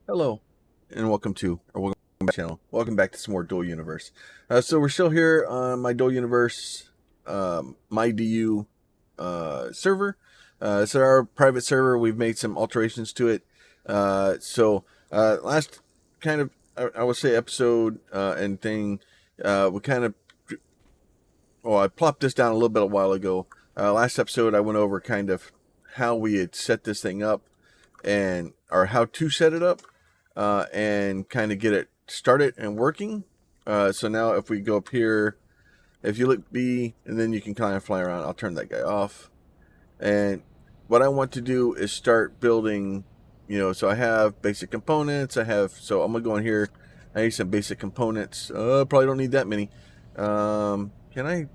Hello, and welcome back to the channel. Welcome back to some more Dual Universe. So we're still here on my Dual Universe, my DU server. It's our private server. We've made some alterations to it. Last kind of, I would say episode and thing, we kind of, I plopped this down a little bit a while ago. Last episode, I went over kind of how we had set this thing up or how to set it up. And kind of get it started and working. So now if we go up here, if you look B, and then you can kind of fly around. I'll turn that guy off. And what I want to do is start building, so I have basic components. So I'm going to go in here. I need some basic components. Probably don't need that many. Can I?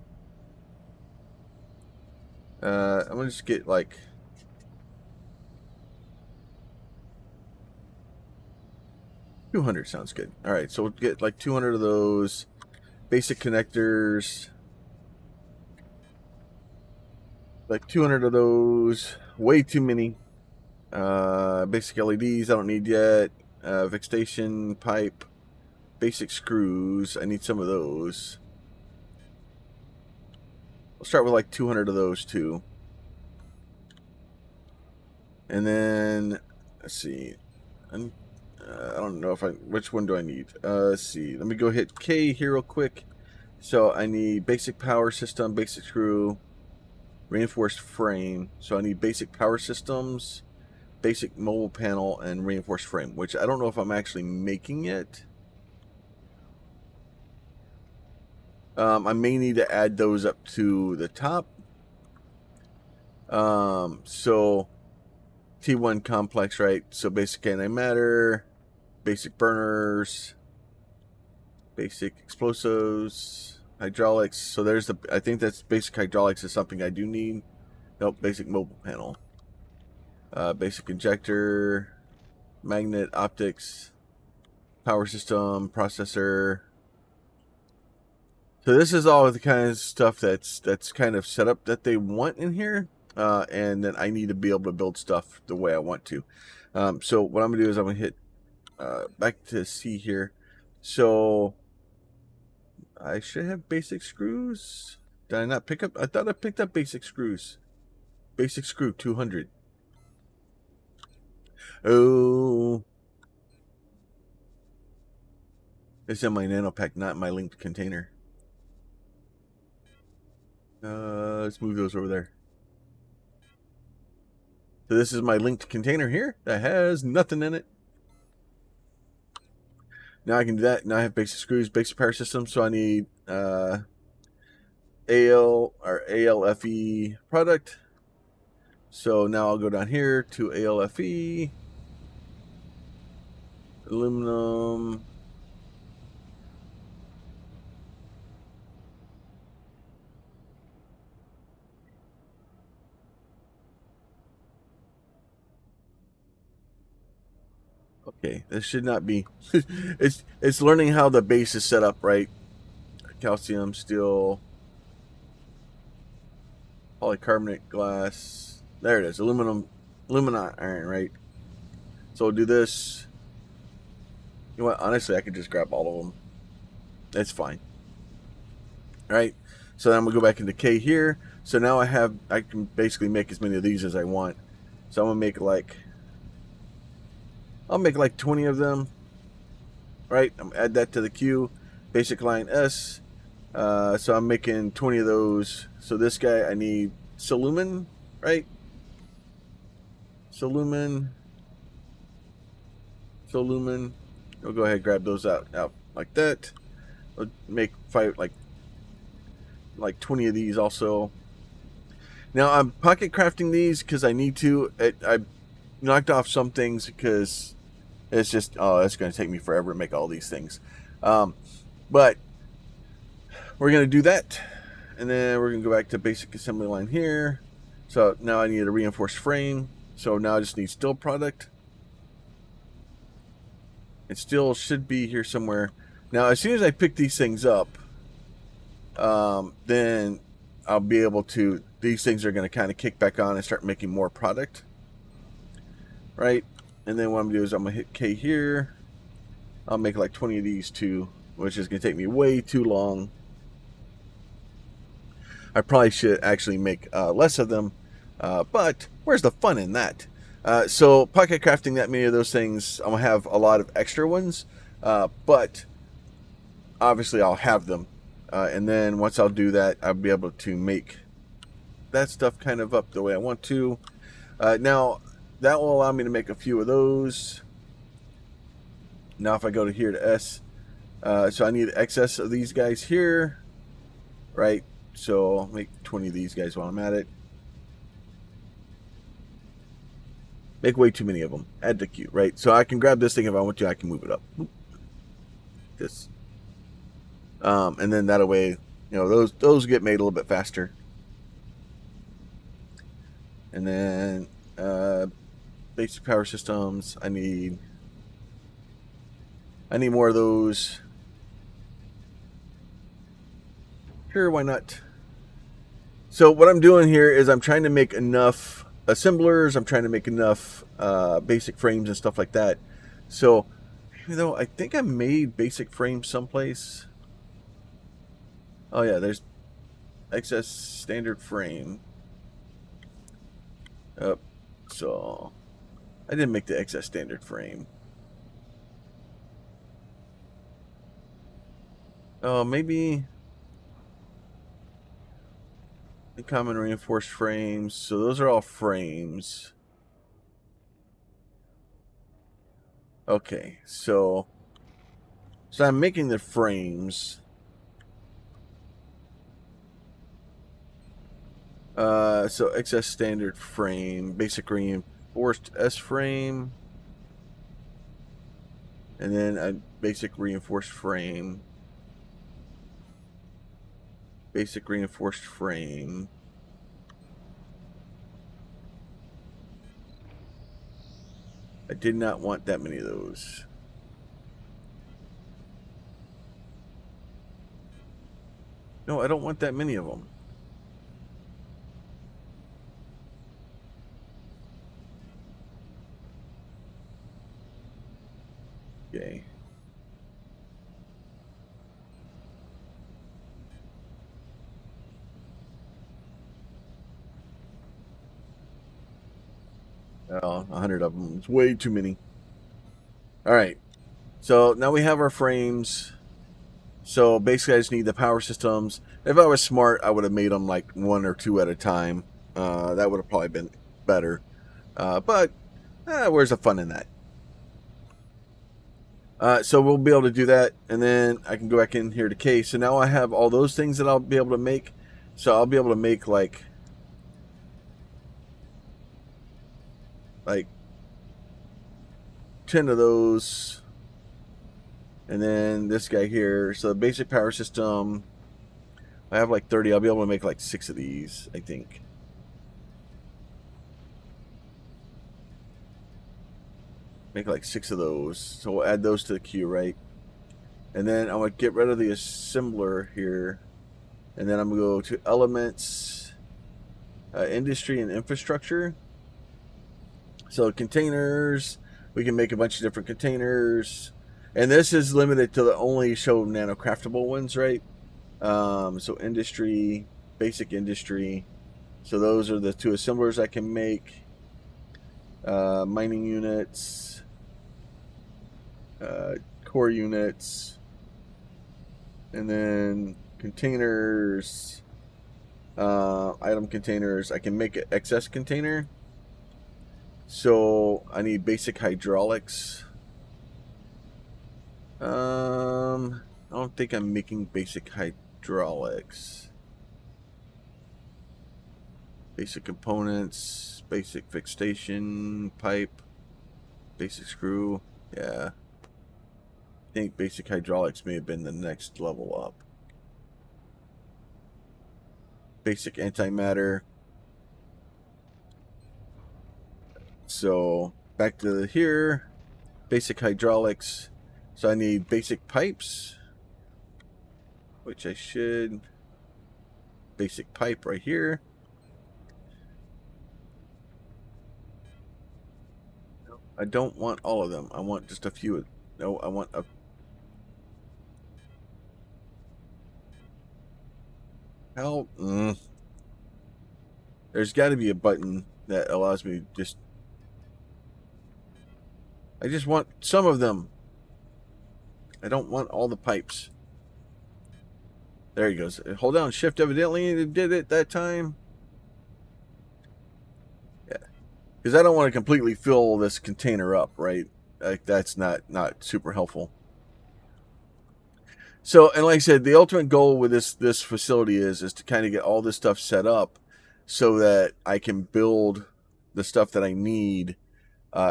I'm going to just get like... 200 sounds good. All right, so we'll get like 200 of those basic connectors. Like 200 of those. Way too many. Basic LEDs I don't need yet. Fixation pipe. Basic screws. I need some of those. We'll start with like 200 of those too. And then, let's see. I don't know which one do I need? Let's see. Let me go hit K here real quick. So I need basic power system, basic screw, reinforced frame. So I need basic power systems, basic mobile panel, and reinforced frame, which I don't know if I'm actually making it. I may need to add those up to the top. So T1 complex, right? So basic antimatter, basic burners, basic explosives, hydraulics. So there's I think that's basic hydraulics is something I do need. Nope, basic mobile panel. Basic injector, magnet, optics, power system, processor. So this is all the kind of stuff that's kind of set up that they want in here. And then I need to be able to build stuff the way I want to. So what I'm going to do is I'm going to hit back to C here. So I should have basic screws. Did I not pick up? I thought I picked up basic screws. Basic screw 200. Oh. It's in my nano pack, not my linked container. Let's move those over there. So this is my linked container here that has nothing in it. Now I can do that. Now I have basic screws, basic power system. So I need AL or ALFE product. So now I'll go down here to ALFE, aluminum. Okay, this should not be. it's learning how the base is set up, right? Calcium, steel, polycarbonate glass. There it is. Aluminum iron, right? So we'll do this. You know what? Honestly, I could just grab all of them. That's fine. All right. So then I'm gonna go back into K here. So now I can basically make as many of these as I want. So I'm gonna make I'll make like 20 of them. Right. I'm gonna add that to the queue. Basic line S. So I'm making 20 of those. So this guy I need Solumen, right? Solumen. I'll go ahead and grab those out like that. I'll make like 20 of these also. Now I'm pocket crafting these because I need to. I knocked off some things because it's just it's going to take me forever to make all these things. But we're going to do that, and then we're going to go back to basic assembly line here. So now I need a reinforced frame. So now I just need steel product. It still should be here somewhere. Now as soon as I pick these things up, then I'll be able to, these things are going to kind of kick back on and start making more product, right? And then what I'm going to do is I'm going to hit K here. I'll make like 20 of these too, which is going to take me way too long. I probably should actually make less of them, but where's the fun in that? So pocket crafting that many of those things, I'm going to have a lot of extra ones, but obviously I'll have them. And then once I'll do that, I'll be able to make that stuff kind of up the way I want to. Now, that will allow me to make a few of those. Now if I go to here to S, so I need excess of these guys here, right? So I'll make 20 of these guys while I'm at it. Make way too many of them. Add to queue, right? So I can grab this thing if I want to. I can move it up. This. And then that way, those get made a little bit faster. And then basic power systems. I need more of those. Sure, why not? So what I'm doing here is I'm trying to make enough assemblers. I'm trying to make enough basic frames and stuff like that. So, even though I think I made basic frames someplace. Oh yeah, there's excess standard frame. So I didn't make the excess standard frame. Oh, maybe the common reinforced frames. So those are all frames. Okay, so I'm making the frames. So excess standard frame, basic reinforced S frame, and then a basic reinforced frame, basic reinforced frame. I did not want that many of those. No, I don't want that many of them. Okay. Oh, 100 of them. It's way too many. All right. So now we have our frames. So basically I just need the power systems. If I was smart, I would have made them like 1 or 2 at a time. That would have probably been better. But where's the fun in that? So we'll be able to do that, and then I can go back in here to K. So now I have all those things that I'll be able to make. So I'll be able to make like 10 of those, and then this guy here. So the basic power system, I have like 30. I'll be able to make like 6 of these, I think. Make like 6 of those. So we'll add those to the queue, right? And then I'm going to get rid of the assembler here. And then I'm going to go to elements, industry and infrastructure. So containers, we can make a bunch of different containers. And this is limited to the only show nano craftable ones, right? So industry, basic industry. So those are the 2 assemblers I can make. Mining units, core units, and then containers, item containers. I can make an excess container. So I need basic hydraulics. I don't think I'm making basic hydraulics. Basic components, basic fixation, pipe, basic screw. Yeah. I think basic hydraulics may have been the next level up. Basic antimatter. So back to here. Basic hydraulics. So I need basic pipes, which I should. Basic pipe right here. I don't want all of them. I want just a few. No, I want a... How? There's got to be a button that allows me to just... I just want some of them. I don't want all the pipes. There he goes. Hold down shift, evidently it did it that time. Yeah. Because I don't want to completely fill this container up, right? Like, that's not super helpful. So, and like I said, the ultimate goal with this facility is to kind of get all this stuff set up so that I can build the stuff that I need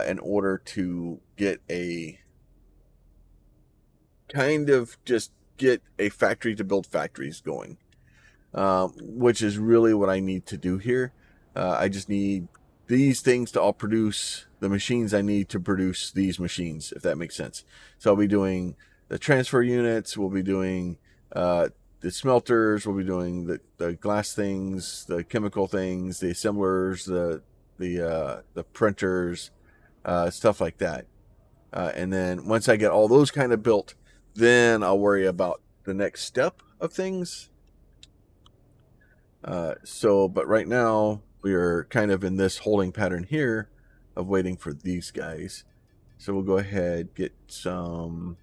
in order to get a kind of just get a factory to build factories going, which is really what I need to do here. I just need these things to all produce the machines I need to produce these machines, if that makes sense. So I'll be doing the transfer units, we'll be doing the smelters, we'll be doing the glass things, the chemical things, the assemblers, the printers, stuff like that. And then once I get all those kind of built, then I'll worry about the next step of things. But right now we are kind of in this holding pattern here of waiting for these guys. So we'll go ahead, get some...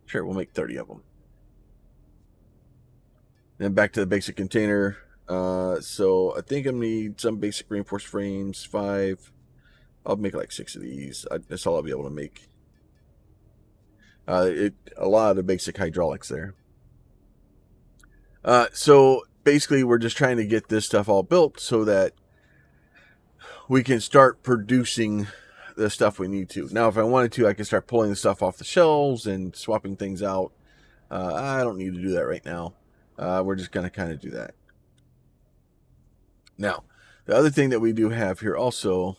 sure, we'll make 30 of them. Then back to the basic container. So I think I need some basic reinforced frames, 5. I'll make like 6 of these. That's all I'll be able to make. A lot of the basic hydraulics there. So basically, we're just trying to get this stuff all built so that we can start producing the stuff we need to. Now, if I wanted to, I can start pulling the stuff off the shelves and swapping things out. I don't need to do that right now. We're just going to kind of do that. Now, the other thing that we do have here also,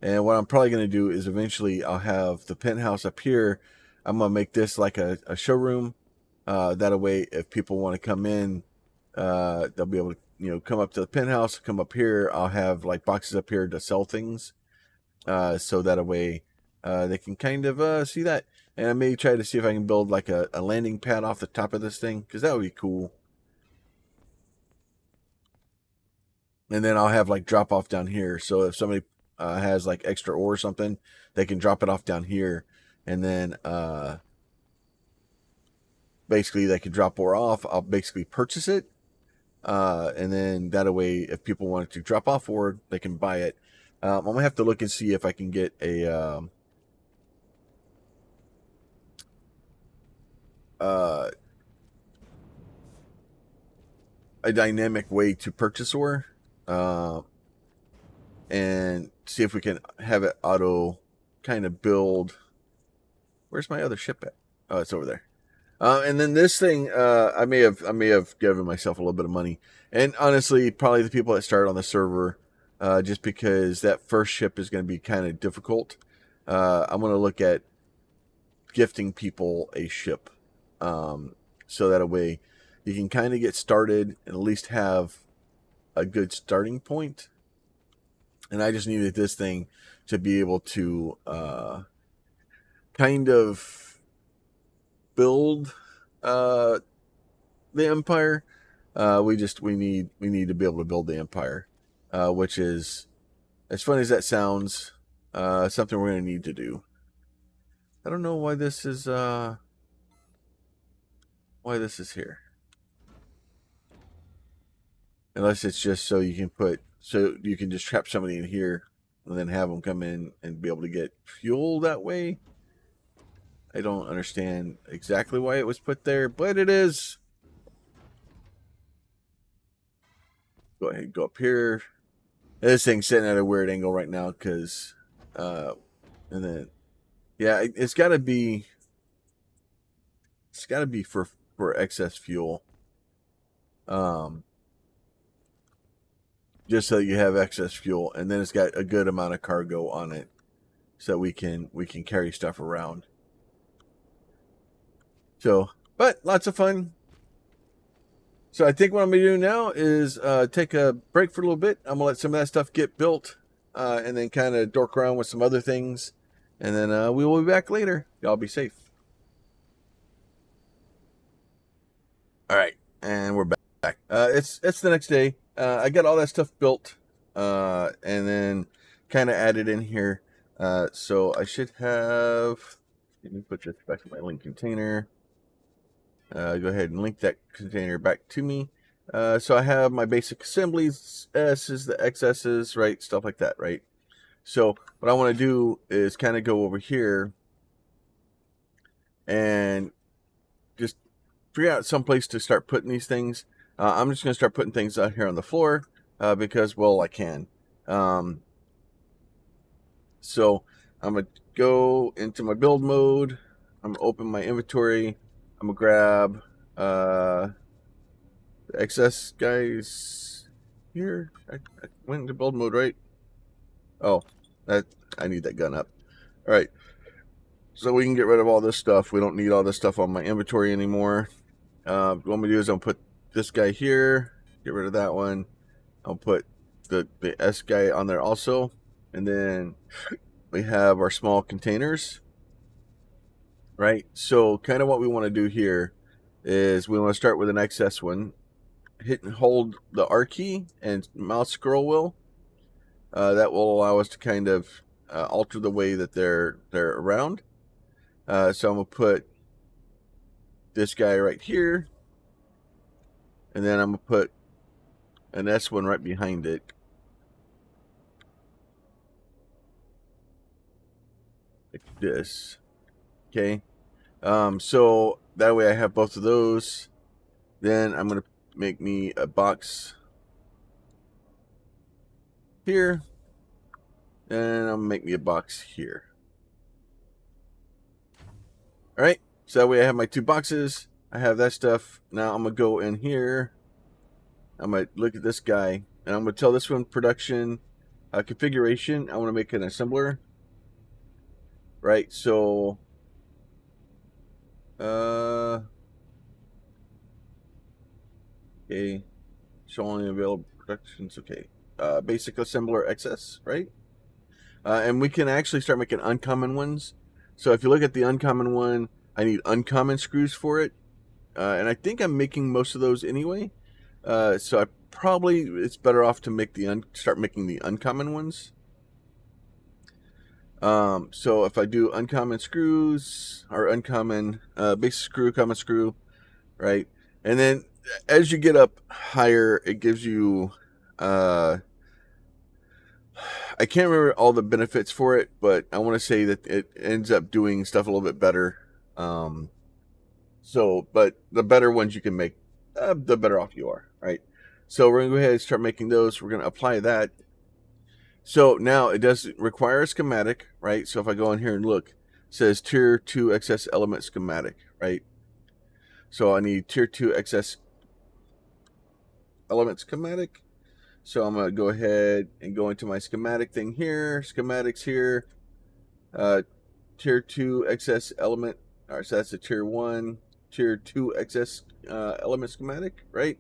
and what I'm probably going to do is eventually I'll have the penthouse up here. I'm going to make this like a showroom. That way, if people want to come in, they'll be able to, come up to the penthouse, come up here. I'll have like boxes up here to sell things. So that way, they can kind of see that. And I may try to see if I can build like a landing pad off the top of this thing, because that would be cool. And then I'll have like drop off down here. So if somebody has like extra ore or something, they can drop it off down here. And then basically they can drop ore off. I'll basically purchase it. And then that way, if people wanted to drop off ore, they can buy it. I'm going to have to look and see if I can get a dynamic way to purchase ore. And see if we can have it auto kind of build. Where's my other ship at? Oh, it's over there. And then this thing, I may have given myself a little bit of money. And honestly, probably the people that start on the server, just because that first ship is going to be kind of difficult. I'm going to look at gifting people a ship, so that a way you can kind of get started and at least have a good starting point. And I just needed this thing to be able to kind of build the empire. We need to be able to build the empire, which is, as funny as that sounds, something we're going to need to do. I don't know why this is here, unless it's just so you can just trap somebody in here and then have them come in and be able to get fuel that way. I don't understand exactly why it was put there, but it is. Go ahead, go up here. This thing's sitting at a weird angle right now because, and then, yeah, it's got to be for excess fuel. Just so you have excess fuel, and then it's got a good amount of cargo on it, so we can carry stuff around. So, but lots of fun. So I think what I'm going to do now is take a break for a little bit. I'm going to let some of that stuff get built and then kind of dork around with some other things. And then we will be back later. Y'all be safe. All right. And we're back. It's the next day. I got all that stuff built and then kind of added in here. So I should have... Let me put this back in my link container. Go ahead and link that container back to me. So I have my basic assemblies, S's, the XS's, right? Stuff like that, right? So what I want to do is kind of go over here and just figure out some place to start putting these things. I'm just going to start putting things out here on the floor because, well, I can. So I'm going to go into my build mode. I'm going to open my inventory. I'm going to grab the XS guys here. I went into build mode, right? Oh, I need that gun up. All right. So we can get rid of all this stuff. We don't need all this stuff on my inventory anymore. What I'm going to do is I'm going to put this guy here. Get rid of that one. I'll put the S guy on there also. And then we have our small containers. Right? So kind of what we want to do here is we want to start with an XS one. Hit and hold the R key and mouse scroll wheel. That will allow us to kind of alter the way that they're around. So I'm going to put this guy right here. And then I'm going to put an S one right behind it. Like this. Okay. So that way I have both of those. Then I'm going to make me a box here. And I'm going to make me a box here. All right. So that way I have my two boxes. I have that stuff. Now I'm going to go in here. I'm going to look at this guy. And I'm going to tell this one production configuration. I want to make an assembler. Right. So... okay. Show only available productions. Okay. Basic assembler XS, right? And we can actually start making uncommon ones. So if you look at the uncommon one, I need uncommon screws for it. And I think I'm making most of those anyway. So it's better off to make start making the uncommon ones. So if I do uncommon screws or uncommon basic screw, common screw, right? And then as you get up higher, it gives you I can't remember all the benefits for it, but I want to say that it ends up doing stuff a little bit better. But the better ones you can make, the better off you are, right? So we're going to go ahead and start making those. We're going to apply that. So now it does require a schematic, right? So if I go in here and look, it says tier 2 XS element schematic, right? So I need tier 2 XS element schematic. So I'm going to go ahead and go into my schematic thing here, schematics here, tier 2 XS element. All right, so that's a tier 1, tier 2 XS element schematic, right?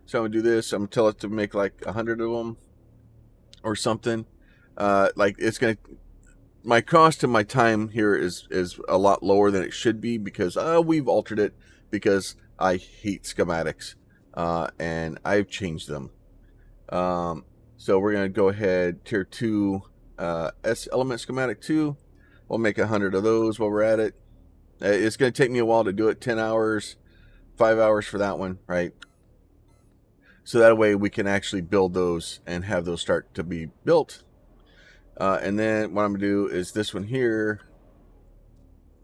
So I'm going to do this. I'm going to tell it to make like 100 of them or something. Like it's going to, my cost and my time here is a lot lower than it should be because we've altered it because I hate schematics and I've changed them. So we're going to go ahead, tier 2 S element schematic 2. We'll make 100 of those while we're at it. It's going to take me a while to do it, 10 hours, 5 hours for that one, right? So that way we can actually build those and have those start to be built. And then what I'm going to do is this one here.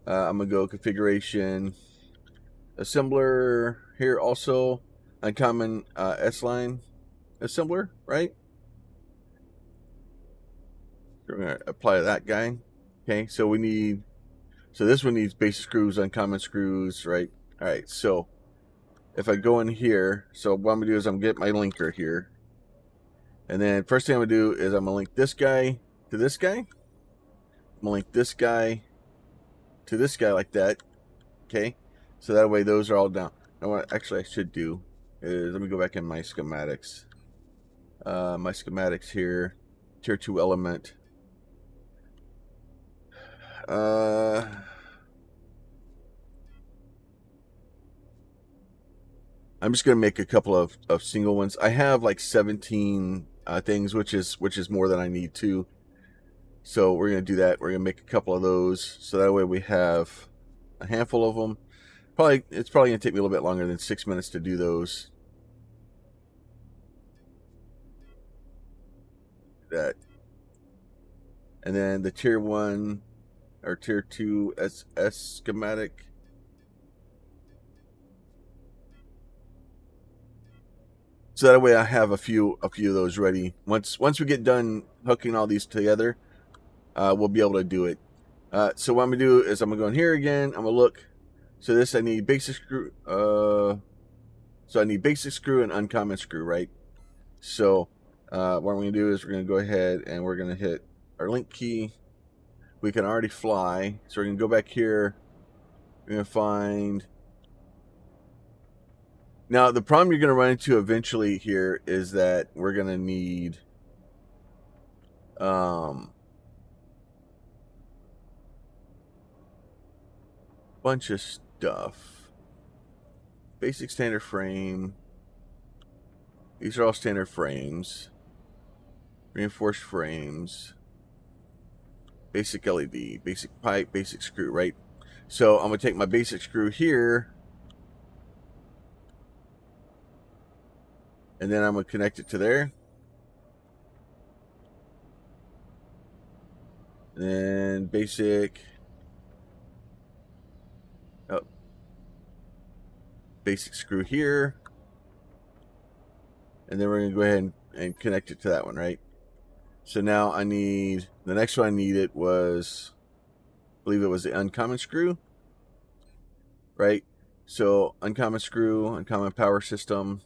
I'm going to go configuration, assembler here also, uncommon S-line assembler, right? We're going to apply that guy. Okay, so this one needs basic screws, uncommon screws, right? All right, so if I go in here, so what I'm going to do is I'm going to get my linker here. And then first thing I'm going to do is I'm going to link this guy to this guy. I'm going to link this guy to this guy like that. Okay, so that way those are all down. Now what actually I should do is, let me go back in my schematics. My schematics here, tier 2 element. I'm just gonna make a couple of single ones. I have like 17 things, which is more than I need to. So we're gonna do that. We're gonna make a couple of those, so that way we have a handful of them. It's probably gonna take me a little bit longer than 6 minutes to do those. That, and then the tier 1 or tier 2 SS schematic. So that way I have a few of those ready. Once we get done hooking all these together, we'll be able to do it. So what I'm gonna do is I'm gonna go in here again. I'm gonna look. So this I need basic screw. So I need basic screw and uncommon screw, right? So what we're gonna do is we're gonna go ahead and we're gonna hit our link key. We can already fly, so we're gonna go back here. We're gonna find. Now the problem you're gonna run into eventually here is that we're gonna need bunch of stuff. Basic standard frame. These are all standard frames. Reinforced frames. Basic LED, basic pipe, basic screw, right? So I'm gonna take my basic screw here, and then I'm gonna connect it to there. And then basic basic screw here, and then we're gonna go ahead and connect it to that one, right? So now I need, the next one I needed was, I believe it was the uncommon screw, right? So uncommon screw, uncommon power system,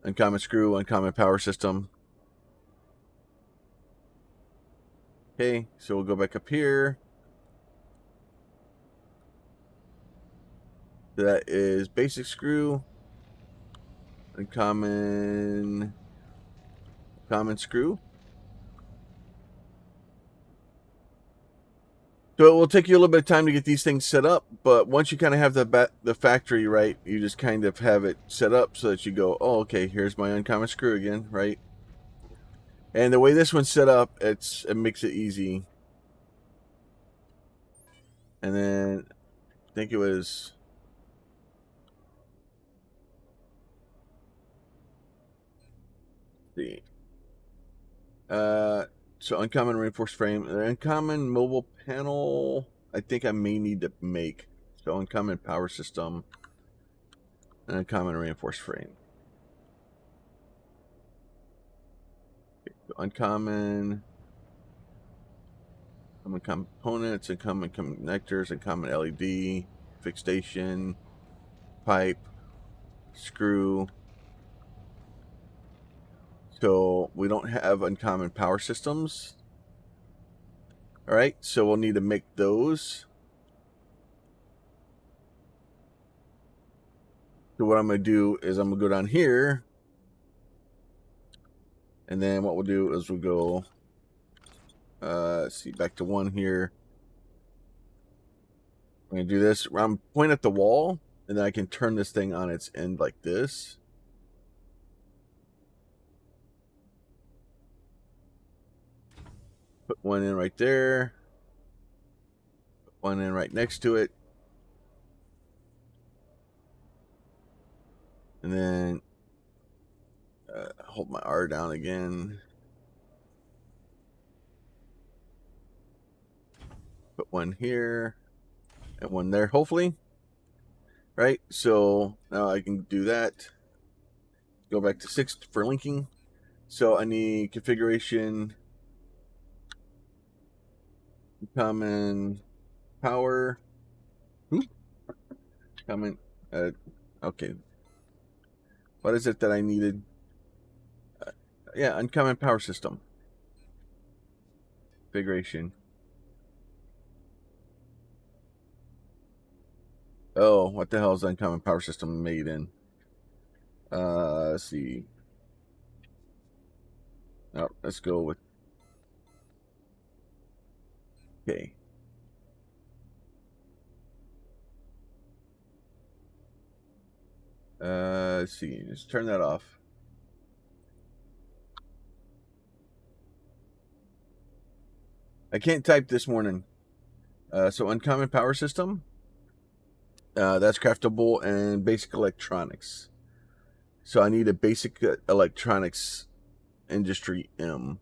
uncommon screw, uncommon power system. Okay, so we'll go back up here. That is basic screw, uncommon screw. So it will take you a little bit of time to get these things set up, but once you kind of have the factory right, you just kind of have it set up so that you go, oh, okay, here's my uncommon screw again, right? And the way this one's set up, it makes it easy. And then I think it was, the so uncommon reinforced frame, the uncommon mobile panel. I think I may need to make, so uncommon power system, and uncommon reinforced frame. So uncommon components, uncommon connectors, uncommon LED, fixation, pipe, screw. So we don't have uncommon power systems. All right, so we'll need to make those. So what I'm going to do is I'm going to go down here. And then what we'll do is we'll go, see, back to 1 here. I'm going to do this. I'm point at the wall, and then I can turn this thing on its end like this. Put one in right there. Put one in right next to it. And then hold my R down again. Put one here and one there, hopefully. Right, so now I can do that. Go back to 6 for linking. So I need configuration, common power, common, okay. What is it that I needed? Yeah, uncommon power system. Configuration. Oh, what the hell is uncommon power system made in? Let's see. Oh, let's go with. Okay. Let's see. Just turn that off. I can't type this morning. So uncommon power system. That's craftable and basic electronics. So I need a basic electronics industry M.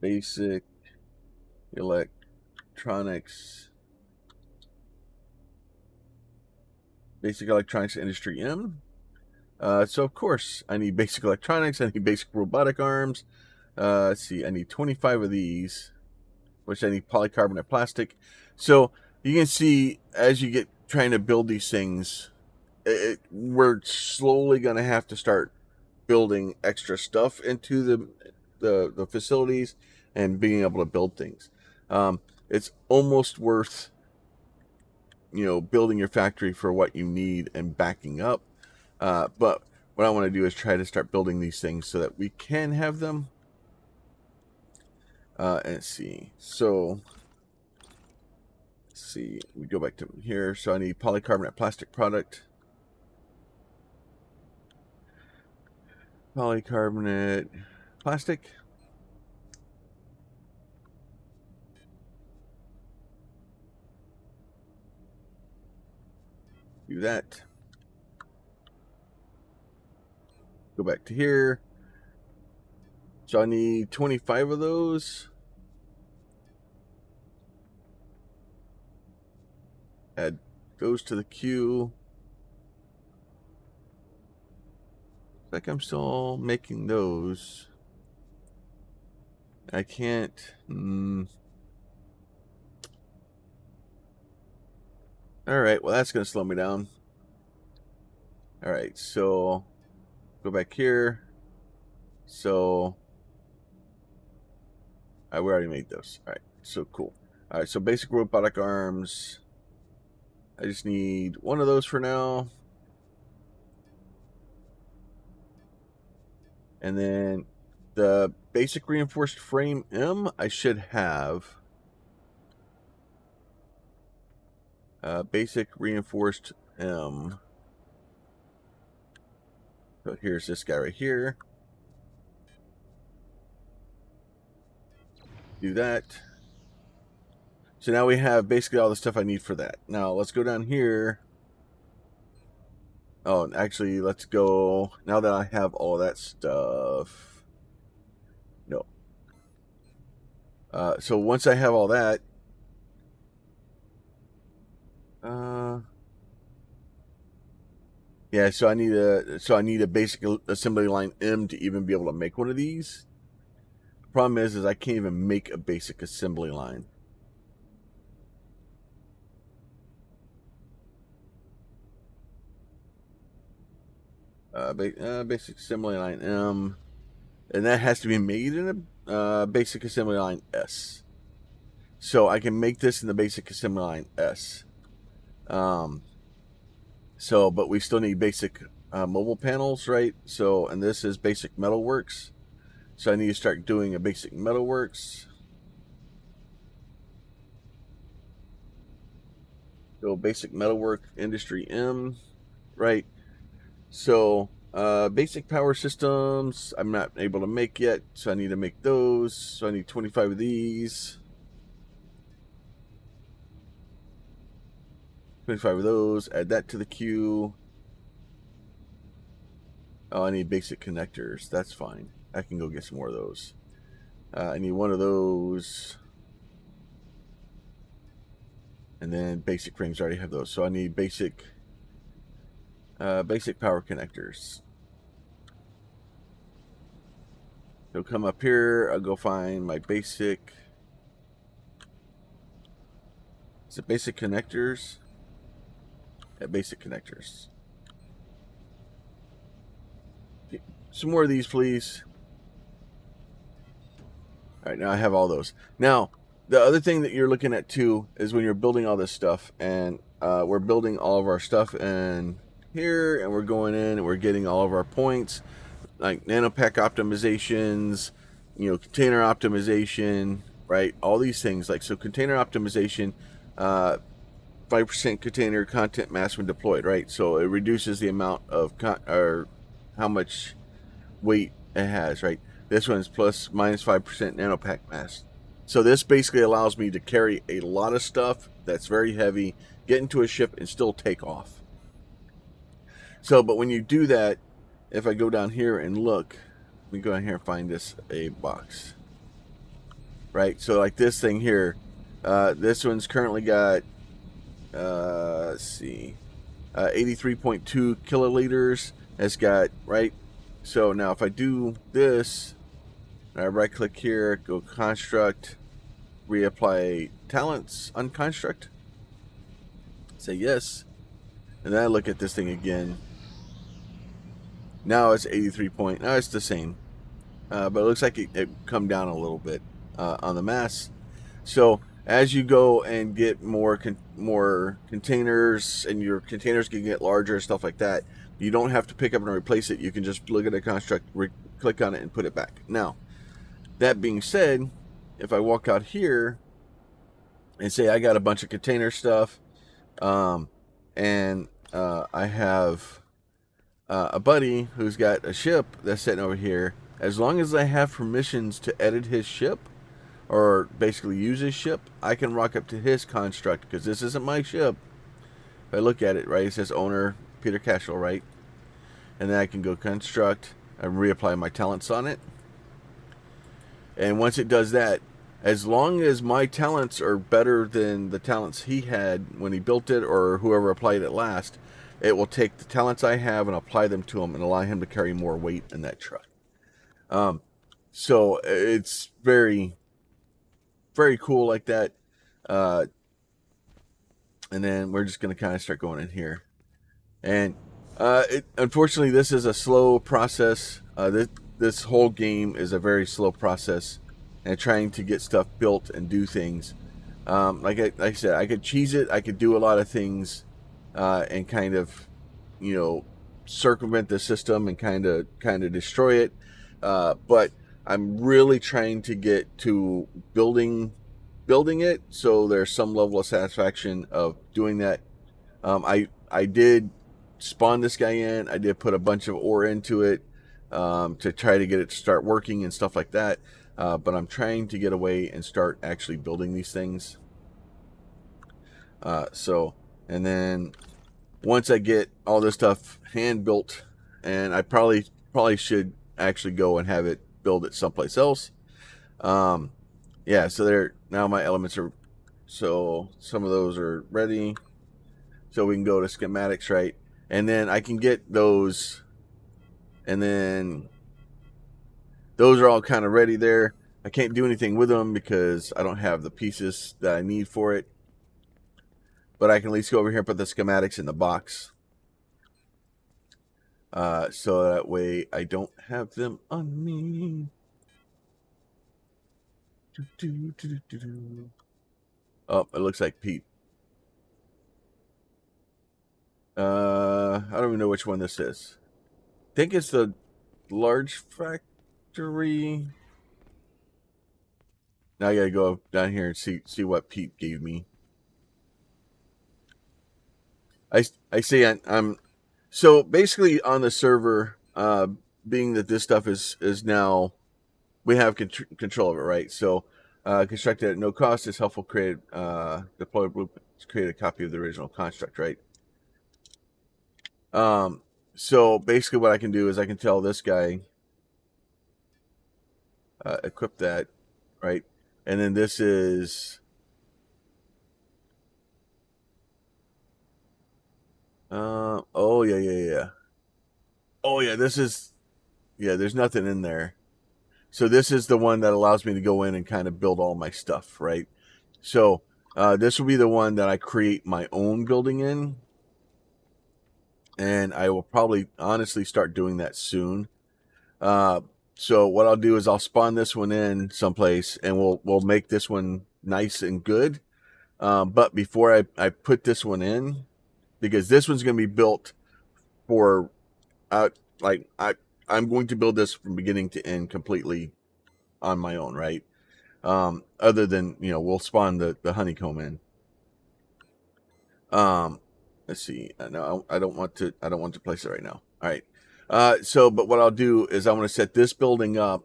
Basic electronics. Basic electronics industry M. So of course I need basic electronics. I need basic robotic arms. Let's see. I need 25 of these, which I need polycarbonate plastic. So you can see as you get trying to build these things, we're slowly going to have to start building extra stuff into the facilities and being able to build things. It's almost worth building your factory for what you need and backing up. But what I want to do is try to start building these things so that we can have them. And let's see. So let's see. We go back to here. So I need polycarbonate plastic product. Polycarbonate plastic. Do that. Go back to here. So I need 25 of those. Add those to the queue. Looks like I'm still making those. I can't. All right. Well, that's going to slow me down. All right. So go back here. So we already made those. All right. So cool. All right. So basic robotic arms. I just need one of those for now. And then the basic reinforced frame M, I should have. Basic reinforced M. So here's this guy right here. Do that. So now we have basically all the stuff I need for that. Now let's go down here. Oh, actually, let's go. Now that I have all that stuff. No. So once I have all that. Yeah, so I need a basic assembly line M to even be able to make one of these. The problem is I can't even make a basic assembly line. Basic assembly line M, and that has to be made in a basic assembly line S. So I can make this in the basic assembly line S. But we still need basic mobile panels, right? So, and this is basic metalworks. So I need to start doing a basic metalworks. So basic metalwork industry M, right? So basic power systems I'm not able to make yet, so I need to make those. So I need 25 of these. 25 of those. Add that to the queue. Oh, I need basic connectors. That's fine. I can go get some more of those. I need one of those. And then basic frames, I already have those. So I need basic power connectors. So come up here. I'll go find my basic. Is it basic connectors? Yeah, basic connectors. Some more of these, please. All right, now I have all those. Now, the other thing that you're looking at too is when you're building all this stuff, and we're building all of our stuff in here, and we're going in and we're getting all of our points, like nanopack optimizations, container optimization, right? All these things. Like, so container optimization, 5% container content mass when deployed, right? So it reduces the amount of or how much weight it has, right? This one's plus minus 5% nanopack mass. So this basically allows me to carry a lot of stuff that's very heavy, get into a ship, and still take off. So, but when you do that, if I go down here and look, let me go down here and find this a box, right? So like this thing here, this one's currently got, let's see, 83.2 kiloliters. It's got, right? So now if I do this, I right click here, go construct, reapply talents on construct, say yes, and then I look at this thing again. Now it's 83 point. Now it's the same, but it looks like it come down a little bit on the mass. So as you go and get more containers, and your containers can get larger and stuff like that, you don't have to pick up and replace it. You can just look at a construct, click on it, and put it back. Now, that being said, if I walk out here and say I got a bunch of container stuff, and I have a buddy who's got a ship that's sitting over here, as long as I have permissions to edit his ship, or basically use his ship, I can rock up to his construct, because this isn't my ship. If I look at it, right, it says owner Peter Cashel, right? And then I can go construct and reapply my talents on it. And once it does that, as long as my talents are better than the talents he had when he built it, or whoever applied it last, it will take the talents I have and apply them to him and allow him to carry more weight in that truck. So it's very, very cool like that. And then we're just going to kind of start going in here. And unfortunately, this is a slow process. This whole game is a very slow process, and trying to get stuff built and do things. Like I said, I could cheese it. I could do a lot of things, and kind of, circumvent the system and kind of destroy it. But I'm really trying to get to building it, so there's some level of satisfaction of doing that. I did spawn this guy in. I did put a bunch of ore into it, to try to get it to start working and stuff like that. But I'm trying to get away and start actually building these things. And then once I get all this stuff hand built, and I probably should actually go and have it build it someplace else. Yeah, so there, now my elements are, so some of those are ready. So we can go to schematics, right? And then I can get those, and then those are all kind of ready there. I can't do anything with them because I don't have the pieces that I need for it. But I can at least go over here and put the schematics in the box. So that way I don't have them on me. Oh, it looks like Pete. I don't even know which one this is. I think it's the large factory. Now I gotta go down here and see what Pete gave me. I see I'm so basically on the server, being that this stuff is now, we have control of it, right? So constructed at no cost is helpful. Create deploy blueprints, create a copy of the original construct, right? So basically what I can do is I can tell this guy, equip that, right? And then this is, oh yeah. Oh yeah, this is, yeah, there's nothing in there. So this is the one that allows me to go in and kind of build all my stuff, right? So this will be the one that I create my own building in. And I will probably honestly start doing that soon. So what I'll do is I'll spawn this one in someplace, and we'll make this one nice and good. But before I put this one in, because this one's going to be built for like I'm going to build this from beginning to end completely on my own, right? Other than, we'll spawn the honeycomb in. Let's see. No, I don't want to place it right now. All right. But what I'll do is I want to set this building up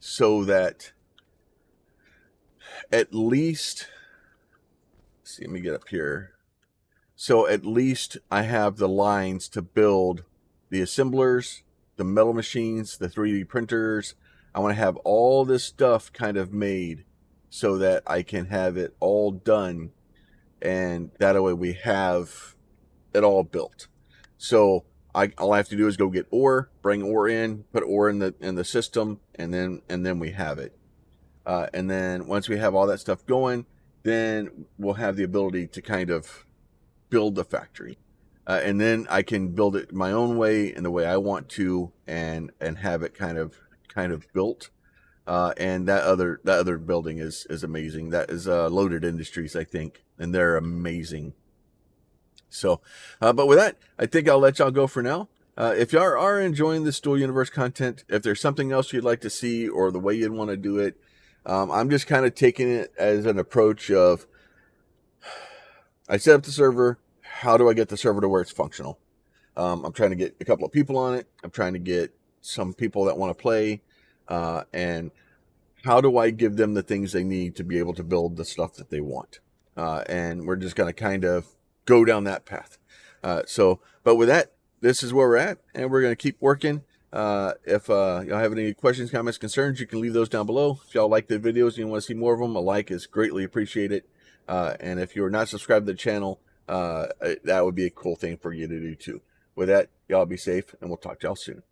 so that at least, see, let me get up here. So at least I have the lines to build the assemblers, the metal machines, the 3D printers. I want to have all this stuff kind of made so that I can have it all done. And that way we have it all built. So all I have to do is go get ore, bring ore in, put ore in the system, and then we have it. And then once we have all that stuff going, then we'll have the ability to kind of build the factory. And then I can build it my own way in the way I want to, and have it kind of built. And that other building is amazing. That is Loaded Industries, I think, and they're amazing. So, but with that, I think I'll let y'all go for now. If y'all are enjoying the Stool Universe content, if there's something else you'd like to see or the way you'd want to do it, I'm just kind of taking it as an approach of, I set up the server. How do I get the server to where it's functional? I'm trying to get a couple of people on it. I'm trying to get some people that want to play. And how do I give them the things they need to be able to build the stuff that they want? And we're just going to kind of go down that path. But with that, this is where we're at, and we're going to keep working. If y'all have any questions, comments, concerns, you can leave those down below. If y'all like the videos and you want to see more of them, a like is greatly appreciated. And if you're not subscribed to the channel, that would be a cool thing for you to do too. With that, y'all be safe, and we'll talk to y'all soon.